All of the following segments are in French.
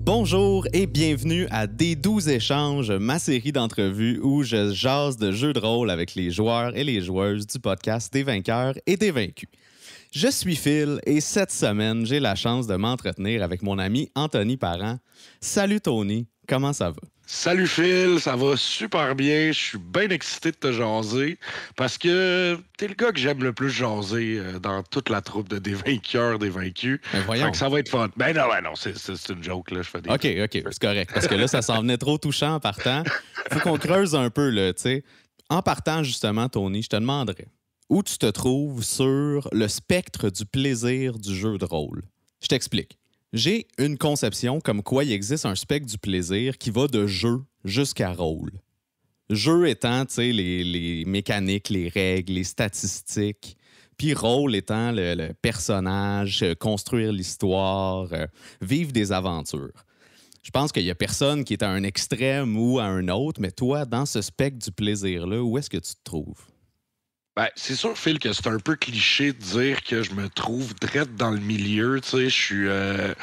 Bonjour et bienvenue à Des Doux Échanges, ma série d'entrevues où je jase de jeux de rôle avec les joueurs et les joueuses du podcast Des Vainqueurs et des Vaincus. Je suis Phil et cette semaine, j'ai la chance de m'entretenir avec mon ami Anthony Parent. Salut Tony, comment ça va? Salut Phil, ça va super bien. Je suis bien excité de te jaser parce que t'es le gars que j'aime le plus jaser dans toute la troupe de Des Vainqueurs, des Vaincus. Ben voyons. Fait que ça va être fun. Ben non, c'est une joke, là. Je fais des OK, c'est correct. Parce que là, ça s'en venait trop touchant en partant. Faut qu'on creuse un peu, là, tu sais. En partant, justement, Tony, je te demanderais où tu te trouves sur le spectre du plaisir du jeu de rôle. Je t'explique. J'ai une conception comme quoi il existe un spectre du plaisir qui va de jeu jusqu'à rôle. Jeu étant, tu sais, les mécaniques, les règles, les statistiques. Puis rôle étant le personnage, construire l'histoire, vivre des aventures. Je pense qu'il n'y a personne qui est à un extrême ou à un autre, mais toi, dans ce spectre du plaisir-là, où est-ce que tu te trouves? Ben, c'est sûr, Phil, que c'est un peu cliché de dire que je me trouve drette dans le milieu. Tu sais, je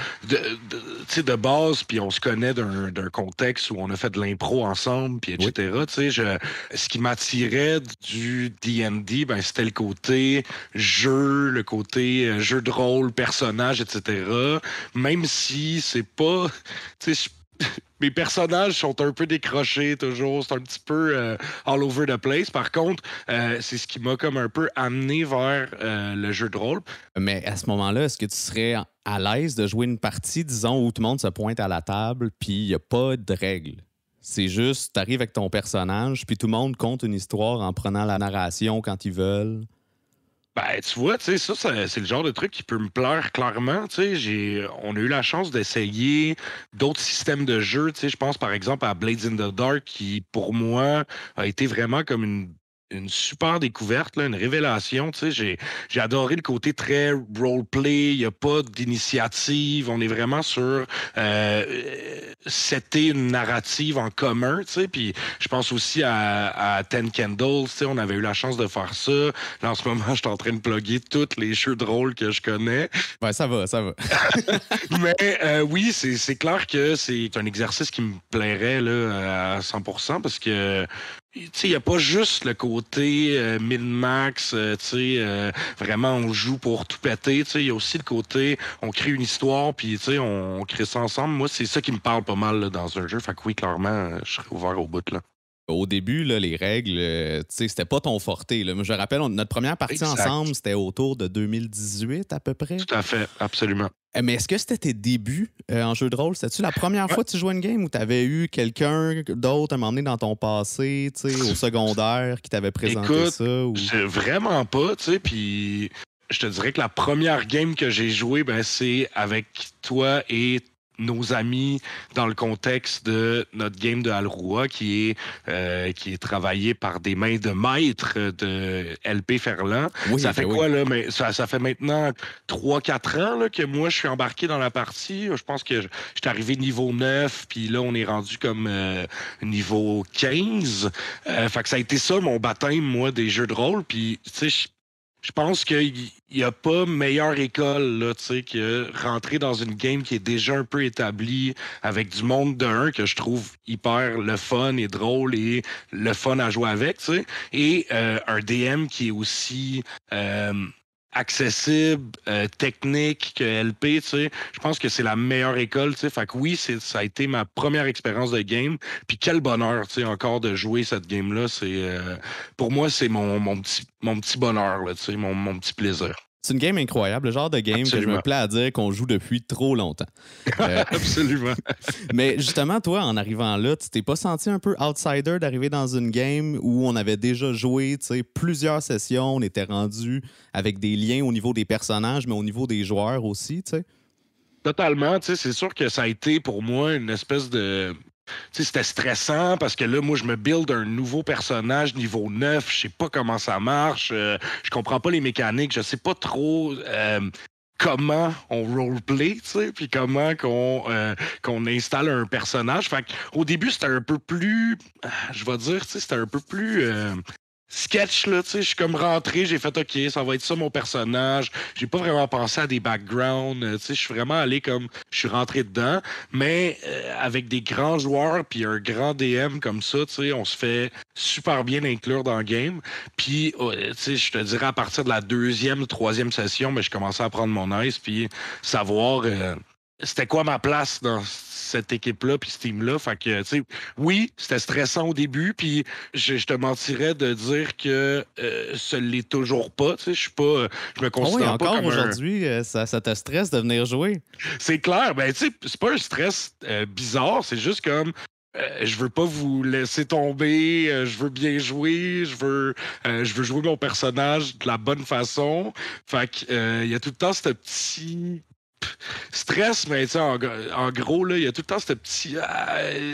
suis de base, puis on se connaît d'un contexte où on a fait de l'impro ensemble, puis etc. Oui. Tu sais, ce qui m'attirait du D&D, ben, c'était le côté jeu, le côté jeu de rôle, personnage, etc. Même si c'est pas... Tu sais, mes personnages sont un peu décrochés toujours, c'est un petit peu all over the place. Par contre, c'est ce qui m'a comme un peu amené vers le jeu de rôle. Mais à ce moment-là, est-ce que tu serais à l'aise de jouer une partie, disons, où tout le monde se pointe à la table, puis il n'y a pas de règles? C'est juste, tu arrives avec ton personnage, puis tout le monde compte une histoire en prenant la narration quand ils veulent. Ben, tu vois, tu sais, c'est le genre de truc qui peut me plaire clairement. Tu sais, on a eu la chance d'essayer d'autres systèmes de jeu. Tu sais, je pense par exemple à Blades in the Dark, qui pour moi a été vraiment comme une super découverte, là, une révélation. Tu sais, j'ai adoré le côté très roleplay. Il n'y a pas d'initiative. On est vraiment sur setter une narrative en commun. Tu sais, puis je pense aussi à Ten Candles. Tu sais, on avait eu la chance de faire ça. Là, en ce moment, je suis en train de plugger tous les jeux de rôle que je connais. Ouais, ça va, ça va. Mais oui, c'est clair que c'est un exercice qui me plairait là, à 100% parce que tu sais, il n'y a pas juste le côté min-max, tu sais, vraiment on joue pour tout péter, tu sais, il y a aussi le côté on crée une histoire puis tu sais, on crée ça ensemble. Moi, c'est ça qui me parle pas mal là, dans un jeu. Fait que oui, clairement, je serais ouvert au bout là. Au début, là, les règles, tu sais, c'était pas ton forté. Là. Moi, je me rappelle, notre première partie Exact. ensemble, c'était autour de 2018 à peu près. Tout à fait, absolument. Mais est-ce que c'était tes débuts en jeu de rôle? C'était-tu la première fois que tu jouais une game ou tu avais eu quelqu'un d'autre à un moment donné dans ton passé, tu sais, au secondaire, qui t'avait présenté Écoute, ça? Ou... vraiment pas, tu sais, puis je te dirais que la première game que j'ai jouée, ben, c'est avec toi et nos amis dans le contexte de notre game de Alroua qui est travaillé par des mains de maître de LP Ferland. Oui, Ça fait oui. quoi, là? Mais ça fait maintenant 3-4 ans là, que moi, je suis embarqué dans la partie. Je pense que je suis arrivé niveau 9, puis là, on est rendu comme niveau 15. Fait que ça a été ça, mon baptême, moi, des jeux de rôle. Puis, tu sais, je pense qu'il n'y a pas meilleure école là, que rentrer dans une game qui est déjà un peu établie avec du monde de 1 que je trouve hyper le fun et drôle et le fun à jouer avec. T'sais. Et un DM qui est aussi accessible, technique que LP. T'sais. Je pense que c'est la meilleure école. T'sais. Fait que oui, ça a été ma première expérience de game. Puis quel bonheur encore de jouer cette game-là. Pour moi, c'est mon petit bonheur, là, mon petit plaisir. C'est une game incroyable, le genre de game Absolument. que je me plais à dire qu'on joue depuis trop longtemps. Absolument. Mais justement, toi, en arrivant là, tu t'es pas senti un peu outsider d'arriver dans une game où on avait déjà joué plusieurs sessions, on était rendu avec des liens au niveau des personnages, mais au niveau des joueurs aussi, tu sais? Totalement. C'est sûr que ça a été pour moi une espèce de... c'était stressant parce que là, moi, je me build un nouveau personnage niveau 9. Je sais pas comment ça marche. Je comprends pas les mécaniques. Je sais pas trop comment on roleplay, puis comment qu'on installe un personnage. Fait au début, c'était un peu plus... je vais dire, c'était un peu plus... sketch, là, tu sais, je suis comme rentré, j'ai fait, OK, ça va être ça mon personnage. J'ai pas vraiment pensé à des backgrounds, tu sais, je suis vraiment allé comme, je suis rentré dedans, mais avec des grands joueurs puis un grand DM comme ça, tu sais, on se fait super bien inclure dans le game. Puis, tu sais, je te dirais à partir de la deuxième, troisième session, mais je commençais à prendre mon aise puis savoir c'était quoi ma place dans cette équipe-là puis ce team-là. Fait que, tu sais, oui, c'était stressant au début, puis je te mentirais de dire que ce l'est toujours pas. Tu sais, je me Ah oui, considère pas encore comme aujourd'hui, ça te stresse de venir jouer? C'est clair, ben, tu sais, c'est pas un stress bizarre, c'est juste comme. Je veux pas vous laisser tomber, je veux bien jouer, je veux jouer mon personnage de la bonne façon. Fait que, il y a tout le temps ce petit stress, mais tu sais, en gros, là, il y a tout le temps cette petite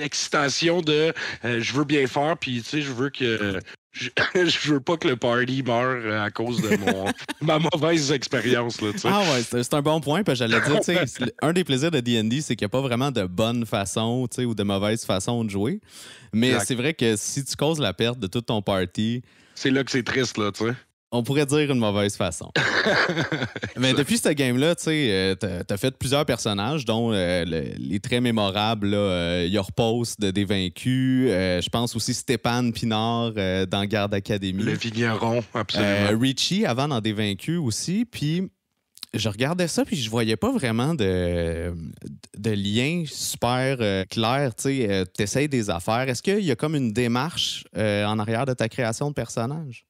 excitation de je veux bien faire, puis tu sais, je veux que. Je veux pas que le party meure à cause de ma mauvaise expérience. Là, tu sais. Ah ouais, c'est un bon point. Parce que j'allais dire, tu sais, un des plaisirs de D&D, c'est qu'il n'y a pas vraiment de bonne façon, tu sais, ou de mauvaise façon de jouer. Mais Exact. c'est vrai que si tu causes la perte de tout ton party, C'est là que c'est triste, là, tu sais. on pourrait dire une mauvaise façon. Mais depuis ce game-là, tu sais, t'as fait plusieurs personnages, dont les très mémorables, Yorpos de Des Vaincus. Je pense aussi Stéphane Pinard dans Garde Academy. Le vigneron, absolument. Richie avant dans Des Vaincus aussi. Puis je regardais ça, puis je voyais pas vraiment de lien super clair. Tu sais, t'essayes des affaires. Est-ce qu'il y a comme une démarche en arrière de ta création de personnage?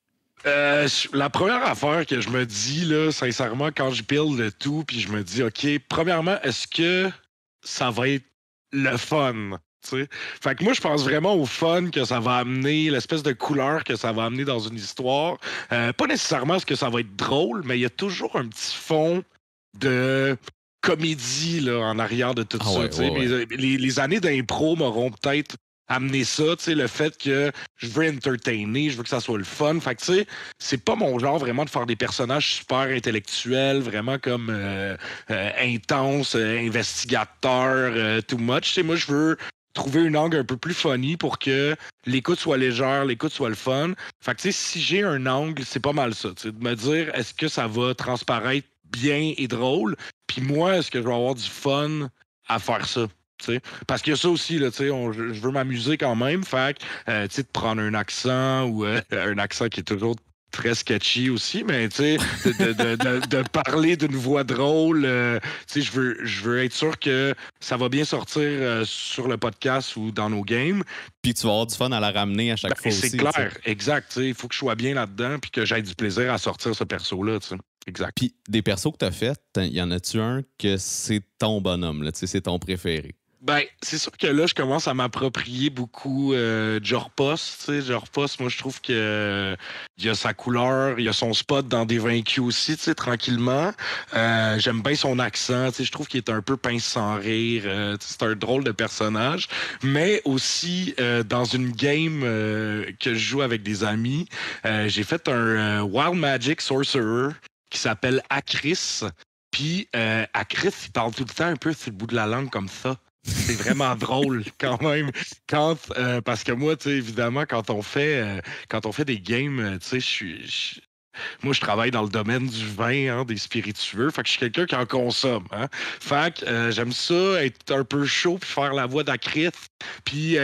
La première affaire que je me dis, là, sincèrement, quand je build le tout, puis je me dis, OK, premièrement, est-ce que ça va être le fun? T'sais? Fait que moi, je pense vraiment au fun que ça va amener, l'espèce de couleur que ça va amener dans une histoire. Pas nécessairement ce que ça va être drôle, mais il y a toujours un petit fond de comédie là, en arrière de tout ça. Ouais. Les années d'impro m'auront peut-être amené ça, le fait que je veux entertainer, je veux que ça soit le fun. Fait que, tu sais, c'est pas mon genre vraiment de faire des personnages super intellectuels, vraiment comme intenses, investigateurs, too much. Tu sais, moi, je veux trouver une angle un peu plus funny pour que l'écoute soit légère, l'écoute soit le fun. Fait que, tu sais, si j'ai un angle, c'est pas mal ça. De me dire, est-ce que ça va transparaître bien et drôle? Puis moi, est-ce que je vais avoir du fun à faire ça? T'sais. Parce qu'il y a ça aussi, là, je veux m'amuser quand même. Fait que, de prendre un accent ou un accent qui est toujours très sketchy aussi, mais de parler d'une voix drôle, je veux être sûr que ça va bien sortir sur le podcast ou dans nos games. Puis tu vas avoir du fun à la ramener à chaque fois aussi. C'est clair, exact. Il faut que je sois bien là-dedans puis que j'aie du plaisir à sortir ce perso-là. Exact. Puis des persos que tu as fait, y en a-tu un que c'est ton bonhomme, là, c'est ton préféré? Ben, c'est sûr que là, je commence à m'approprier beaucoup Jorpos. Jorpos, moi, je trouve que il a sa couleur, il a son spot dans Des Vaincus aussi, tranquillement. J'aime bien son accent. Je trouve qu'il est un peu pince sans rire. C'est un drôle de personnage. Mais aussi, dans une game que je joue avec des amis, j'ai fait un Wild Magic Sorcerer qui s'appelle Akris. Puis Akris, il parle tout le temps un peu sur le bout de la langue comme ça. C'est vraiment drôle quand même. Parce que moi, évidemment, quand on fait des games, moi, je travaille dans le domaine du vin, hein, des spiritueux. Fait que je suis quelqu'un qui en consomme. Hein. Fait que j'aime ça, être un peu chaud, puis faire la voix d'Akrit, puis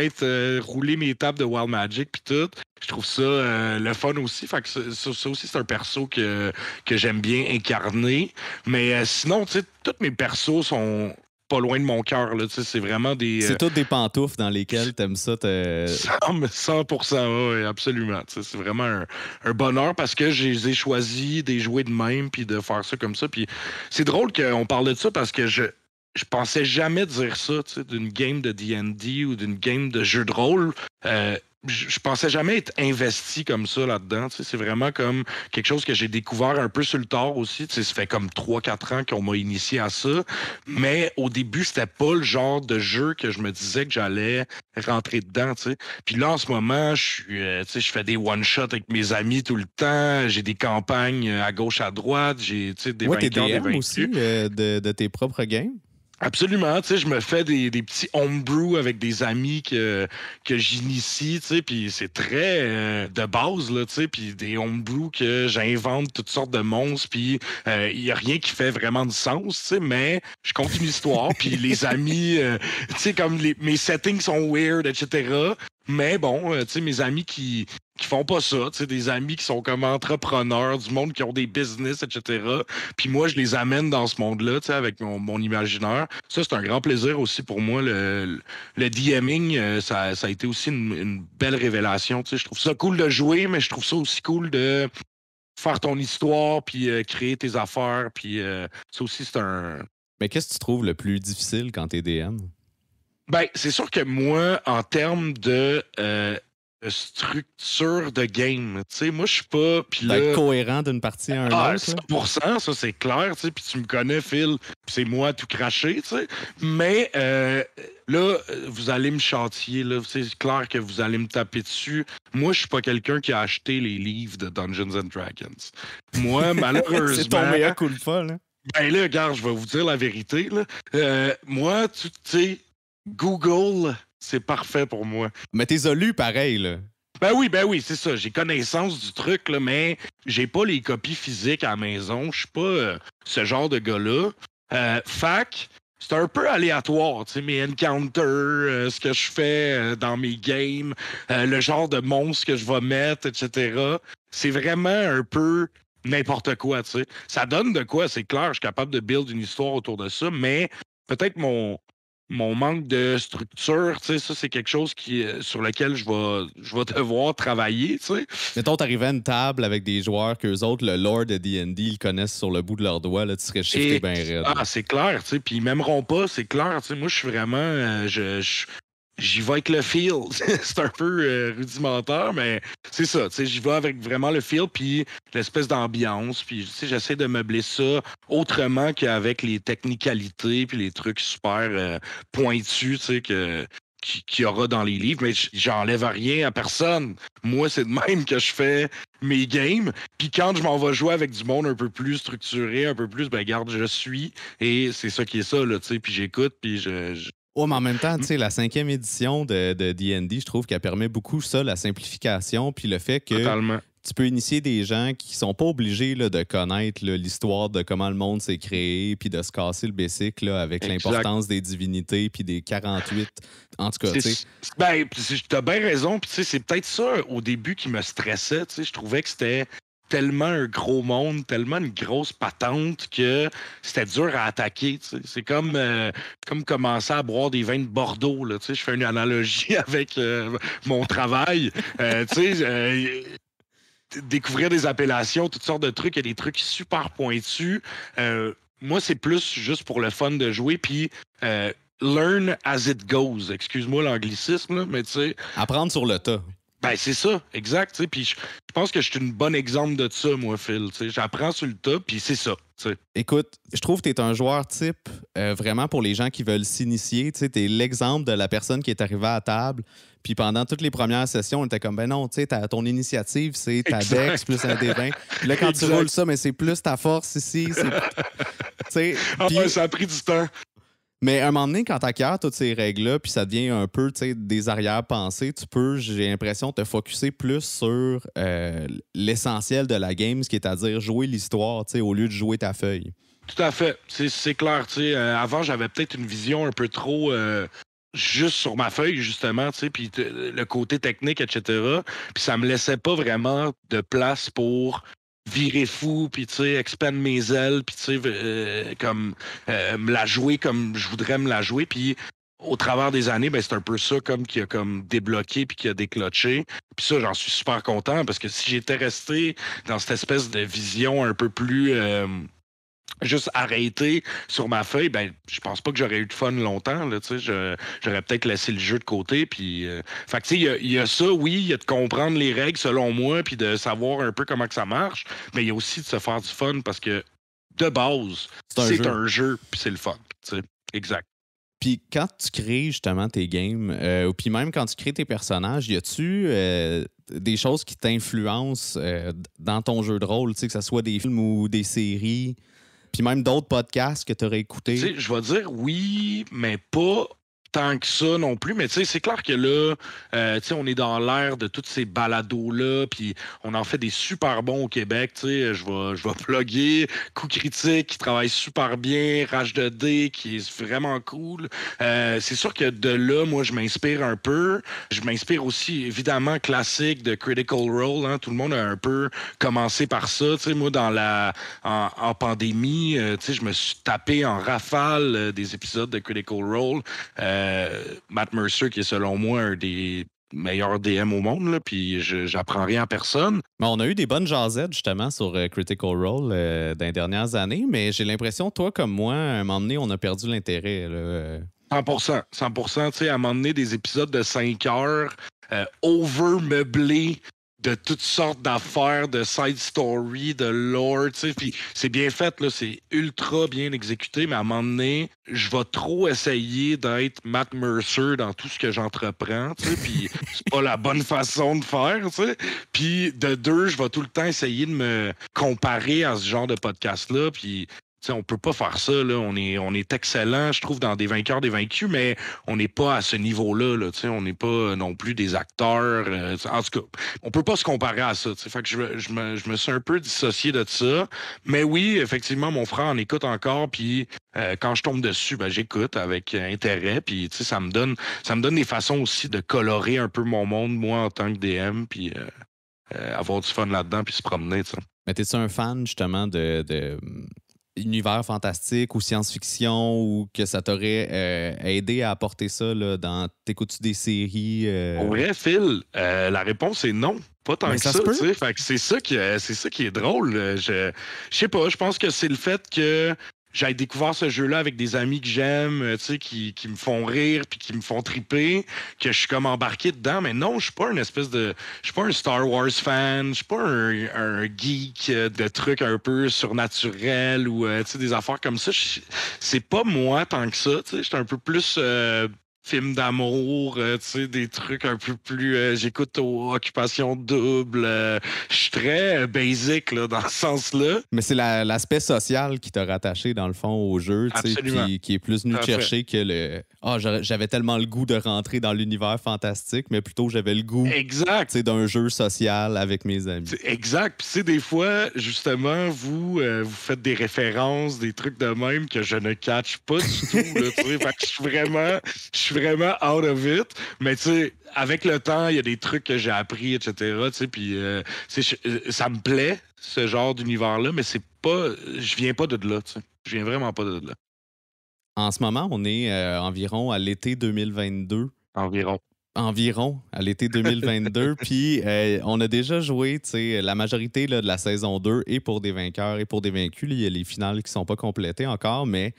rouler mes tables de Wild Magic, puis tout. Je trouve ça le fun aussi. Fait que ça aussi, c'est un perso que j'aime bien incarner. Mais sinon, tous mes persos sont pas loin de mon cœur. C'est vraiment des... C'est toutes des pantoufles dans lesquelles t'aimes ça. 100%, oui, absolument. C'est vraiment un bonheur parce que je les ai choisis de jouer de même puis de faire ça comme ça. Puis c'est drôle qu'on parle de ça parce que je pensais jamais dire ça d'une game de D&D ou d'une game de jeu de rôle. Je pensais jamais être investi comme ça là-dedans. C'est vraiment comme quelque chose que j'ai découvert un peu sur le tard aussi. Ça fait comme 3-4 ans qu'on m'a initié à ça. Mais au début, c'était pas le genre de jeu que je me disais que j'allais rentrer dedans. T'sais. Puis là, en ce moment, je fais des one-shots avec mes amis tout le temps. J'ai des campagnes à gauche, à droite. J'ai des ouais, t'es vainqueurs, des DM vaincus. aussi de tes propres games? Absolument, tu sais, je me fais des petits homebrew avec des amis que j'initie, tu sais, puis c'est très de base, là, tu sais, puis des homebrew que j'invente toutes sortes de monstres, puis il y a rien qui fait vraiment de sens, tu sais, mais je compte une histoire, puis les amis, tu sais, comme mes settings sont weird, etc., mais bon, tu sais, mes amis qui font pas ça, tu sais, des amis qui sont comme entrepreneurs, du monde qui ont des business, etc., puis moi, je les amène dans ce monde-là, tu sais, avec mon imaginaire. Ça, c'est un grand plaisir aussi pour moi. Le DMing, ça a été aussi une belle révélation. Tu sais, je trouve ça cool de jouer, mais je trouve ça aussi cool de faire ton histoire, puis créer tes affaires. Puis ça aussi, c'est un... Mais qu'est-ce que tu trouves le plus difficile quand t'es DM? Ben, c'est sûr que moi, en termes de structure de game, tu sais, moi, je suis pas... Puis D'être là, cohérent d'une partie à une autre? 100%, ça c'est clair, tu sais, puis tu me connais, Phil, puis c'est moi tout craché, tu sais. Mais là, vous allez me châtier, là, c'est clair que vous allez me taper dessus. Moi, je suis pas quelqu'un qui a acheté les livres de Dungeons and Dragons. Moi, malheureusement... C'est ton meilleur coup de folle, hein? Ben là, regarde, je vais vous dire la vérité, là. Moi, tu sais, Google, c'est parfait pour moi. Mais t'es lu pareil, là. Ben oui, c'est ça. J'ai connaissance du truc, là, mais j'ai pas les copies physiques à la maison. Je suis pas ce genre de gars-là. Fac, c'est un peu aléatoire, tu sais, mes encounters, ce que je fais dans mes games, le genre de monstre que je vais mettre, etc. C'est vraiment un peu n'importe quoi, tu sais. Ça donne de quoi, c'est clair, je suis capable de build une histoire autour de ça, mais peut-être mon manque de structure, tu sais, ça, c'est quelque chose sur lequel je vais devoir travailler, tu sais. Mettons, t'arrivais à une table avec des joueurs qu'eux autres, le lore de D&D, ils connaissent sur le bout de leurs doigts, là, tu serais shifté bien raide. Ah, c'est clair, tu sais, puis ils m'aimeront pas, c'est clair, tu sais. Moi, je suis vraiment... j'y vais avec le feel. C'est un peu rudimentaire, mais c'est ça, tu sais, j'y vais avec vraiment le feel, puis l'espèce d'ambiance, puis tu sais, j'essaie de meubler ça autrement qu'avec les technicalités, puis les trucs super pointus, tu sais, qu'il y aura dans les livres, mais j'enlève rien à personne. Moi, c'est de même que je fais mes games. Puis quand je m'en vais jouer avec du monde un peu plus structuré, un peu plus, ben garde, je suis. Et c'est ça qui est ça, là, tu sais. Puis j'écoute, puis Ouais, mais en même temps, tu sais, la 5e édition de D&D, je trouve qu'elle permet beaucoup ça, la simplification, puis le fait que Totalement. tu peux initier des gens qui sont pas obligés là, de connaître là, l'histoire de comment le monde s'est créé, puis de se casser le basic là, avec l'importance des divinités, puis des 48. En tout cas, tu sais. Ben, t'as bien raison, puis tu sais, c'est peut-être ça au début qui me stressait, tu sais, je trouvais que c'était tellement un gros monde, tellement une grosse patente que c'était dur à attaquer. Tu sais. C'est comme commencer à boire des vins de Bordeaux. Là, tu sais. Je fais une analogie avec mon travail. Tu sais, découvrir des appellations, toutes sortes de trucs. Il y a des trucs super pointus. Moi, c'est plus juste pour le fun de jouer. Puis learn as it goes. Excuse-moi l'anglicisme, là, mais tu sais... Apprendre sur le tas. Ben, c'est ça, exact. T'sais. Puis je pense que je suis un bon exemple de ça, moi, Phil. T'sais. J'apprends sur le tas, puis c'est ça. T'sais. Écoute, je trouve que tu es un joueur type vraiment pour les gens qui veulent s'initier. Tu es l'exemple de la personne qui est arrivée à table. Puis pendant toutes les premières sessions, on était comme, ben non, tu sais, ton initiative, c'est ta dex plus un D20. Puis là, quand tu roules ça, mais c'est plus ta force ici. Ouais, ça a pris du temps. Mais à un moment donné, quand tu acquiers toutes ces règles-là, puis ça devient un peu des arrière-pensées, tu peux, j'ai l'impression, te focusser plus sur l'essentiel de la game, ce qui est à dire jouer l'histoire, au lieu de jouer ta feuille. Tout à fait. C'est clair. Avant, j'avais peut-être une vision un peu trop juste sur ma feuille, justement, puis le côté technique, etc. Puis ça me laissait pas vraiment de place pour virer fou, puis tu sais, expand mes ailes, puis tu sais, comme me la jouer comme je voudrais me la jouer, puis au travers des années, ben c'est un peu ça comme qui a comme débloqué puis qui a déclenché. Puis ça, j'en suis super content parce que si j'étais resté dans cette espèce de vision un peu plus juste arrêté sur ma feuille, ben je pense pas que j'aurais eu de fun longtemps. Là, j'aurais peut-être laissé le jeu de côté. Puis, fait que tu sais, il y a ça, oui, il y a de comprendre les règles selon moi, puis de savoir un peu comment que ça marche. Mais il y a aussi de se faire du fun parce que de base, c'est un jeu, puis c'est le fun. Exact. Puis quand tu crées justement tes games, ou puis même quand tu crées tes personnages, y a-tu des choses qui t'influencent dans ton jeu de rôle, que ce soit des films ou des séries? Puis même d'autres podcasts que tu aurais écoutés. Tu sais, je vais dire oui, mais pas tant que ça non plus. Mais tu sais, c'est clair que là, tu sais, on est dans l'ère de toutes ces balados-là, puis on en fait des super bons au Québec. Tu sais, je vais plugger Coup Critique, qui travaille super bien, Rage de D, qui est vraiment cool. C'est sûr que de là, moi, je m'inspire un peu. Je m'inspire aussi, évidemment, classique de Critical Role. Hein. Tout le monde a un peu commencé par ça. Tu sais, moi, en pandémie, tu sais, je me suis tapé en rafale des épisodes de Critical Role. Matt Mercer, qui est selon moi un des meilleurs DM au monde, là, puis j'apprends rien à personne. Mais on a eu des bonnes jasettes, justement, sur Critical Role dans les dernières années, mais j'ai l'impression, toi comme moi, à un moment donné, on a perdu l'intérêt. Là. 100%, tu sais, à un moment donné, des épisodes de 5 heures, over-meublés de toutes sortes d'affaires, de side story, de lore, tu sais, puis c'est bien fait, là, c'est ultra bien exécuté, mais à un moment donné, je vais trop essayer d'être Matt Mercer dans tout ce que j'entreprends, tu sais, puis c'est pas la bonne façon de faire, tu sais, puis de deux, je vais tout le temps essayer de me comparer à ce genre de podcast-là, puis t'sais, on peut pas faire ça. Là. On est excellent, je trouve, dans des vainqueurs, des vaincus, mais on n'est pas à ce niveau-là. Là, on n'est pas non plus des acteurs. En tout cas, on peut pas se comparer à ça. Fait que je me suis un peu dissocié de ça. Mais oui, effectivement, mon frère en écoute encore. Puis quand je tombe dessus, ben, j'écoute avec intérêt. Puis ça me donne des façons aussi de colorer un peu mon monde, moi, en tant que DM. Puis avoir du fun là-dedans, puis se promener. T'sais. Mais t'es-tu un fan, justement, de univers fantastique ou science-fiction ou que ça t'aurait aidé à apporter ça là, dans t'écoutes-tu des séries? Au vrai, Phil, la réponse est non. Pas tant Mais que ça ça, se peut. tu sais. Fait que c'est ça qui est drôle. Je sais pas, je pense que c'est le fait que j'ai découvert ce jeu-là avec des amis que j'aime, tu sais, qui me font rire puis qui me font triper, que je suis comme embarqué dedans. Mais non, je suis pas je suis pas un Star Wars fan, je suis pas un geek de trucs un peu surnaturels ou, tu sais, des affaires comme ça. C'est pas moi tant que ça, tu sais. J'étais un peu plus film d'amour, tu sais, des trucs un peu plus... j'écoute Occupation Double. Je suis très basic là, dans ce sens-là. Mais c'est l'aspect social qui t'a rattaché, dans le fond, au jeu, puis qui est plus venu te chercher que le... Ah, j'avais tellement le goût de rentrer dans l'univers fantastique, mais plutôt j'avais le goût d'un jeu social avec mes amis. Exact. Puis, tu sais, des fois, justement, vous faites des références, des trucs de même que je ne catch pas du tout. Là, fait que je suis vraiment out of it. Mais, tu sais, avec le temps, il y a des trucs que j'ai appris, etc. Puis, ça me plaît, ce genre d'univers-là, mais c'est pas... Je viens pas de là, tu sais. Je viens vraiment pas de là. En ce moment, on est environ à l'été 2022. Environ à l'été 2022. Puis on a déjà joué la majorité là, de la saison 2 et pour des vainqueurs et pour des vaincus. Il y a les finales qui ne sont pas complétées encore, mais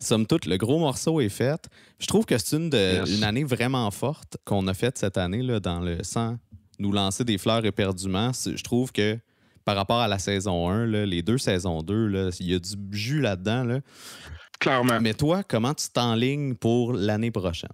somme toute, le gros morceau est fait. Je trouve que c'est une année vraiment forte qu'on a faite cette année là, dans le sans nous lancer des fleurs éperdument. Je trouve que par rapport à la saison 1, là, les deux saisons 2, il y a du jus là-dedans. Là. Clairement. Mais toi, comment tu t'enlignes pour l'année prochaine?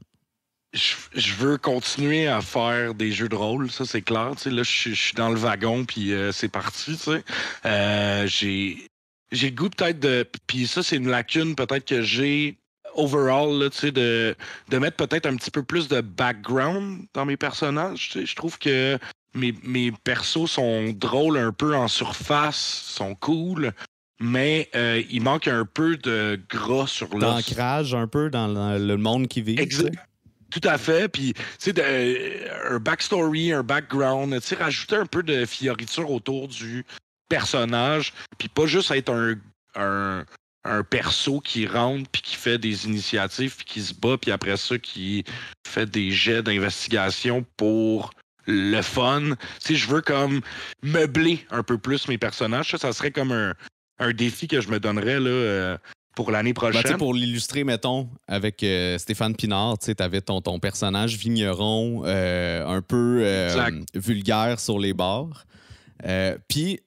Je veux continuer à faire des jeux de rôle, ça c'est clair. Tu sais, là, je suis dans le wagon, puis c'est parti. Tu sais. J'ai le goût peut-être de... Puis ça, c'est une lacune peut-être que j'ai overall, là, tu sais, de mettre peut-être un petit peu plus de background dans mes personnages. Tu sais. Je trouve que mes persos sont drôles un peu en surface, sont cool. Mais il manque un peu de gras sur l'os. D'ancrage un peu dans le monde qui vit. Exact. Tout à fait. Puis, tu sais, un backstory, un background, tu sais, rajouter un peu de fioriture autour du personnage. Puis pas juste être un perso qui rentre puis qui fait des initiatives puis qui se bat puis après ça qui fait des jets d'investigation pour le fun. Tu sais, je veux comme meubler un peu plus mes personnages. Ça serait comme un défi que je me donnerais là, pour l'année prochaine. Ben, pour l'illustrer, mettons, avec Stéphane Pinard, tu avais ton personnage vigneron un peu vulgaire sur les bords. Puis,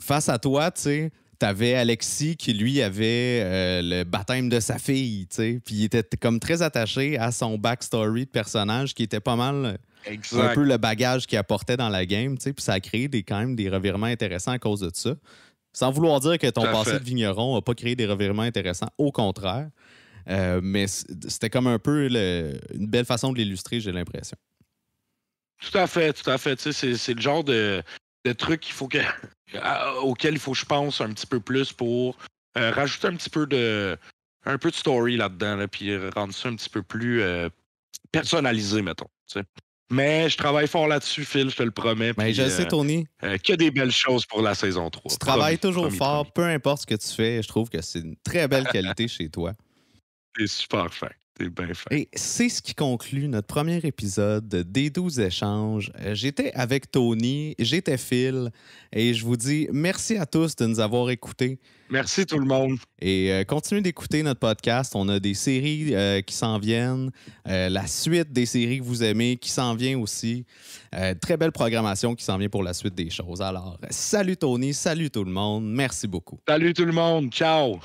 face à toi, tu avais Alexis qui, lui, avait le baptême de sa fille, puis il était comme très attaché à son backstory de personnage qui était pas mal... un peu le bagage qu'il apportait dans la game, puis ça a créé quand même des revirements intéressants à cause de ça. Sans vouloir dire que ton Tout à passé fait. de vigneron n'a pas créé des revirements intéressants, au contraire. Mais c'était comme un peu une belle façon de l'illustrer, j'ai l'impression. Tout à fait, tout à fait. Tu sais, c'est le genre de truc auquel il faut que je pense un petit peu plus pour rajouter un peu de story là-dedans, là, puis rendre ça un petit peu plus personnalisé, mettons. Tu sais. Mais je travaille fort là-dessus, Phil, je te le promets. Mais Puis je sais, Tony, que des belles choses pour la saison 3. tu travailles toujours promis, fort, promis. peu importe ce que tu fais. Je trouve que c'est une très belle qualité chez toi. T'es super fin. T'es bien fin. Et c'est ce qui conclut notre premier épisode des 12 échanges. J'étais avec Tony, j'étais Phil, et je vous dis merci à tous de nous avoir écoutés. Merci tout le monde. Et continuez d'écouter notre podcast. On a des séries qui s'en viennent. La suite des séries que vous aimez qui s'en vient aussi. Très belle programmation qui s'en vient pour la suite des choses. Alors, salut Tony, salut tout le monde. Merci beaucoup. Salut tout le monde. Ciao.